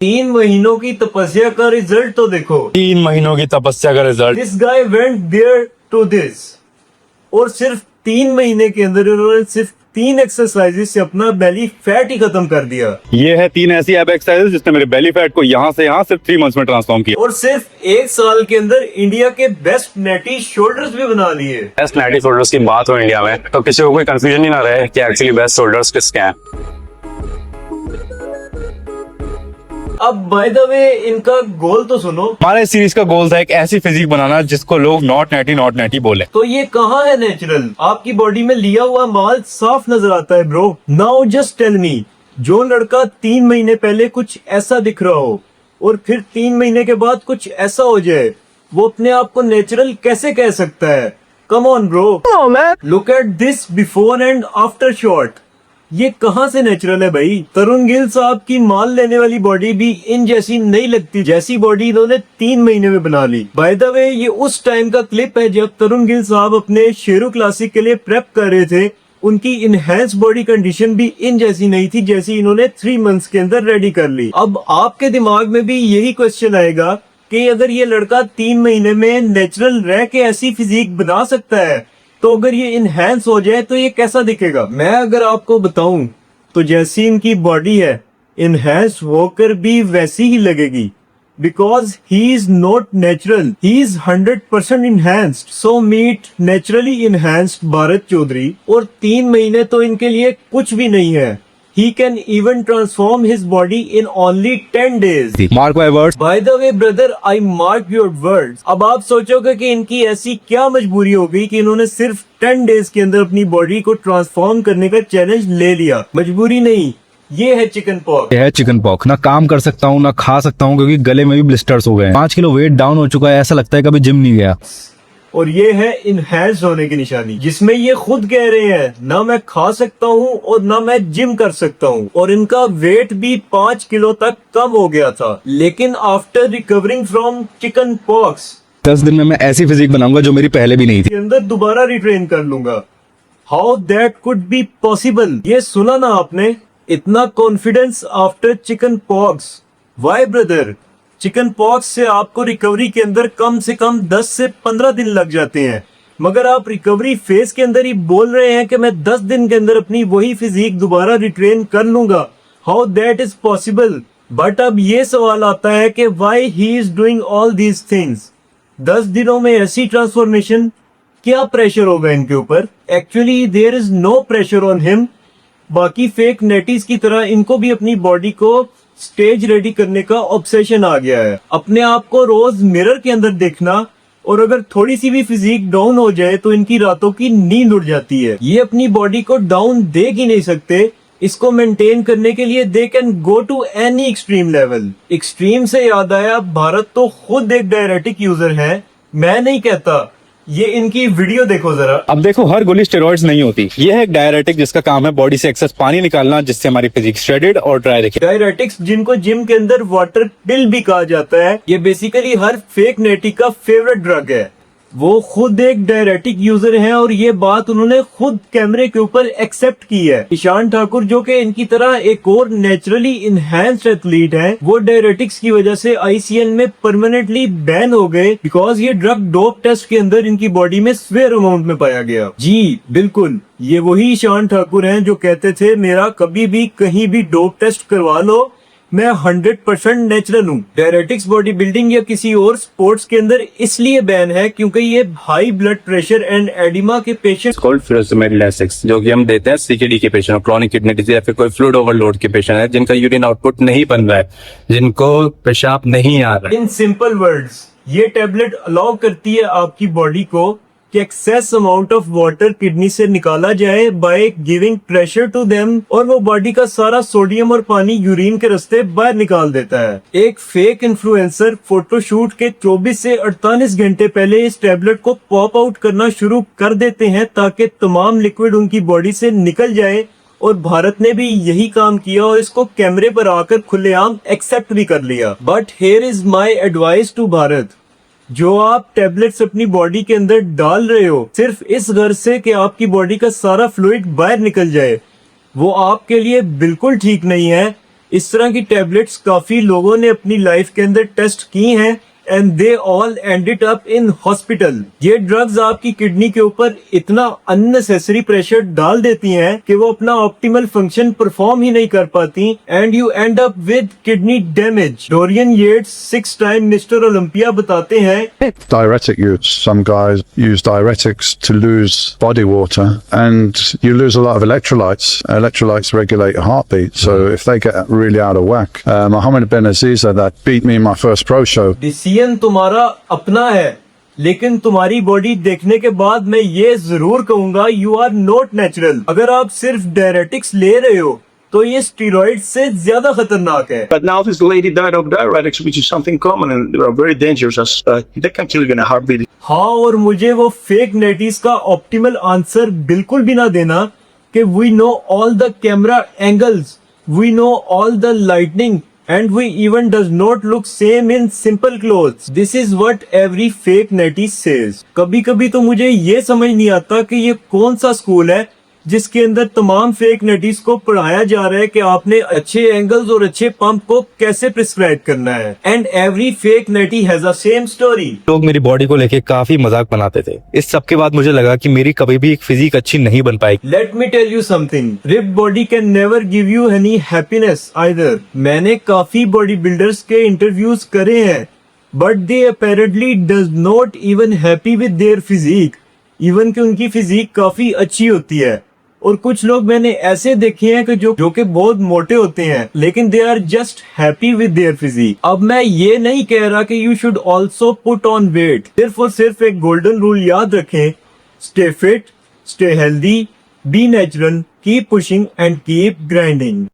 3 महीनों की तपस्या का रिजल्ट तो देखो। 3 महीनों की तपस्या का result. This guy went there to this, और सिर्फ 3 महीने के अंदर उन्होंने सिर्फ 3 एक्सरसाइजेस से अपना बेली फैट ही खत्म कर दिया। ये है 3 ऐसी एब एक्सरसाइजेस जिसने मेरे बेली फैट को यहाँ से यहाँ सिर्फ 3 मंथ्स में ट्रांसफॉर्म किया। और सिर्फ 1 साल के अंदर इंडिया के बेस्ट नेटी शोल्डर्स भी बना लिए। बेस्ट नेटी शोल्डर्स की बात हो इंडिया में तो किसी को कोई कंफ्यूजन ही ना रहे कि एक्चुअली बेस्ट शोल्डर्स किसके हैं। अब बाय द वे इनका गोल तो सुनो। हमारे इस सीरीज का गोल था एक ऐसी फिजिक बनाना जिसको लोग नॉट नेटी बोले। तो ये कहाँ है नेचुरल? आपकी बॉडी में लिया हुआ माल साफ नजर आता है bro. Now just tell me, जो लड़का 3 महीने पहले कुछ ऐसा दिख रहा हो और फिर 3 महीने के बाद कुछ ऐसा हो जाए, वो अपने आप को नेचुरल कैसे कह सकता है? Come on bro, look at this before and after shot. ये कहाँ से नेचुरल है भाई? तरुण गिल साहब की माल लेने वाली बॉडी भी इन जैसी नहीं लगती जैसी बॉडी इन्होंने 3 महीने में बना ली। बाय द वे ये उस टाइम का क्लिप है जब तरुण गिल साहब अपने शेरू क्लासिक के लिए प्रेप कर रहे थे। उनकी इनहेंस बॉडी कंडीशन भी इन जैसी नहीं थी जैसी इन्होंने 3 मंथ्स के अंदर रेडी कर ली। अब आपके दिमाग में भी यही क्वेश्चन आएगा कि अगर ये लड़का 3 महीने में नेचुरल रह के ऐसी फिजिक बना सकता है, तो अगर ये इनहेंस हो जाए तो ये कैसा दिखेगा? मैं अगर आपको बताऊं तो जैसी इनकी बॉडी है इनहेंस होकर भी वैसी ही लगेगी, because he is not natural, he is 100% enhanced. So meet naturally enhanced Bharat Chaudhary. और 3 महीने तो इनके लिए कुछ भी नहीं है। He can even transform his body in only 10 days. Mark my words. By the way, brother, I mark your words. अब आप सोचोगे कि इनकी ऐसी क्या मजबूरी हो गई कि इन्होंने सिर्फ 10 डेज के अंदर अपनी बॉडी को ट्रांसफॉर्म करने का चैलेंज ले लिया। मजबूरी नहीं, ये है चिकन पॉक्स। ये है चिकन पॉक्स। ना काम कर सकता हूँ ना खा सकता हूँ क्योंकि गले में भी ब्लिस्टर्स हो गए। 5 किलो वेट डाउन हो चुका है, ऐसा लगता है कभी जिम नहीं गया। और ये है इनहेंस होने की निशानी, जिसमें ये खुद कह रहे हैं ना मैं खा सकता हूँ और ना मैं जिम कर सकता हूँ। और इनका वेट भी 5 किलो तक कम हो गया था। लेकिन after recovering from chicken pox 10 दिन में मैं ऐसी फिजिक बनाऊंगा जो मेरी पहले भी नहीं थी। के अंदर दोबारा रिट्रेन कर लूंगा। How that could be possible? ये सुना ना आपने? इतना confidence after chicken pox. Why brother? Chicken pox से आपको रिकवरी के अंदर कम से कम 10 से 15 दिन लग जाते हैं, मगर आप रिकवरी फेज के अंदर ही बोल रहे हैं कि मैं 10 दिन के अंदर अपनी वही फिजिक दोबारा रिट्रेन कर लूंगा। How that is possible? But अब ये सवाल आता है कि why he is doing all these things. 10 दिनों में ऐसी ट्रांसफॉर्मेशन, क्या प्रेशर होगा इनके ऊपर? Actually there is no pressure on him. बाकी फेक नेटीज की तरह इनको भी अपनी बॉडी को स्टेज रेडी करने का ऑब्सेशन आ गया है। अपने आप को रोज मिरर के अंदर देखना, और अगर थोड़ी सी भी फिजिक डाउन हो जाए तो इनकी रातों की नींद उड़ जाती है। ये अपनी बॉडी को डाउन देख ही नहीं सकते। इसको मेंटेन करने के लिए they can go to any extreme level. Extreme से याद आया, भारत तो खुद एक डायरेटिक यूजर है, मैं नहीं कहता। ये इनकी वीडियो देखो जरा। अब देखो, हर गोली स्टेरॉइड्स नहीं होती। ये है एक डायरेटिक जिसका काम है बॉडी से एक्सेस पानी निकालना, जिससे हमारी फिजिक श्रेडेड और ड्राई दिखे। डायरेटिक्स जिनको जिम के अंदर वाटर पिल भी कहा जाता है, ये बेसिकली हर फेक नेटी का फेवरेट ड्रग है। वो खुद एक डायरेटिक यूजर हैं और ये बात उन्होंने खुद कैमरे के ऊपर एक्सेप्ट की है। ईशान ठाकुर जो कि इनकी तरह एक और नेचुरली इनहेंस्ड एथलीट हैं, वो डायरेटिक्स की वजह से ICN में परमानेंटली बैन हो गए, बिकॉज ये ड्रग डोप टेस्ट के अंदर इनकी बॉडी में स्वेयर अमाउंट में पाया गया। जी बिल्कुल, ये वही ईशान ठाकुर हैं जो कहते थे मेरा कभी भी कहीं भी डोप टेस्ट करवा लो, मैं 100% नेचुरल हूँ। डायरेटिक्स बॉडी बिल्डिंग या किसी और स्पोर्ट्स के अंदर इसलिए बैन है क्योंकि ये high blood pressure and oedema के पेशेंट कॉल्ड फ्यूरोसेमाइड लाइसेक्स, जो कि हम देते हैं CKD के पेशेंट, क्रॉनिक किडनी डिजीज या फिर कोई फ्लूइड ओवरलोड के पेशेंट है जिनका यूरिन आउटपुट नहीं बन रहा है, जिनको पेशाब नहीं आ रहा है। इन सिंपल वर्ड्स, ये टैबलेट अलाउ करती है आपकी बॉडी को कि excess amount of water kidney से निकाला जाए by giving pressure to them, और वो बॉडी का सारा सोडियम और पानी यूरिन के रास्ते बाहर निकाल देता है। एक फेक इन्फ्लुएंसर फोटोशूट के 24 से 48 घंटे पहले इस टैबलेट को पॉप आउट करना शुरू कर देते हैं ताकि तमाम लिक्विड उनकी बॉडी से निकल जाए, और भारत ने भी यही काम किया और इसको कैमरे पर आकर खुलेआम एक्सेप्ट भी कर लिया। But here is my advice to Bharat, जो आप टैबलेट्स अपनी बॉडी के अंदर डाल रहे हो सिर्फ इस गर्ज से कि आपकी बॉडी का सारा फ्लूइड बाहर निकल जाए, वो आपके लिए बिल्कुल ठीक नहीं है। इस तरह की टैबलेट्स काफी लोगों ने अपनी लाइफ के अंदर टेस्ट की हैं and they all ended up in hospital. ये ड्रग्स आपकी किडनी के ऊपर इतना अननेसेसरी प्रेशर डाल देती हैं कि वो अपना ऑप्टिमल फंक्शन परफॉर्म ही नहीं कर पाती and you end up with kidney damage. Dorian Yates 6 time mister Olympia बताते हैं Diuretic use. Some guys use diuretics to lose body water, and you lose a lot of electrolytes. Electrolytes regulate your heartbeat, so if they get really out of whack, Mohammed Ben Aziza, that beat me in my first pro show. Decision तुम्हारा अपना है, लेकिन तुम्हारी body देखने के बाद मैं ये जरूर कहूंगा यू आर नॉट नेचुरल। अगर आप सिर्फ डायरेटिक्स ले रहे हो तो ये स्टीरॉइड से ज्यादा खतरनाक है। But now this lady died of diuretics, which is something common and they are very dangerous. They can kill you in a heartbeat. हाँ, और मुझे वो फेक नेटीज का ऑप्टिमल आंसर बिल्कुल भी ना देना कि we know all the camera angles, we know all the lighting and we even does not look same in simple clothes. This is what every fake netty says. कभी कभी तो मुझे ये समझ नहीं आता कि ये कौन सा स्कूल है जिसके अंदर तमाम फेक नेटीज को पढ़ाया जा रहा है कि आपने अच्छे एंगल्स और अच्छे पंप को कैसे प्रिस्क्राइब करना है। And every fake natty has a same story. लोग मेरी बॉडी को लेके काफी मजाक बनाते थे। इस सब के बाद मुझे लगा कि मेरी कभी भी एक फिजिक अच्छी नहीं बन पाएगी। Let me tell you something, rip body can never give you any happiness either. मैंने काफी बॉडी बिल्डर्स के इंटरव्यूज करे हैं, but they apparently does not even happy with their physique, even कि उनकी फिजिक काफी अच्छी होती है। और कुछ लोग मैंने ऐसे देखे हैं कि जो कि बहुत मोटे होते हैं, लेकिन they are just happy with their physique. अब मैं ये नहीं कह रहा कि you should also put on weight, सिर्फ और सिर्फ एक गोल्डन रूल याद रखें, stay fit, stay healthy, be natural, keep pushing and keep grinding.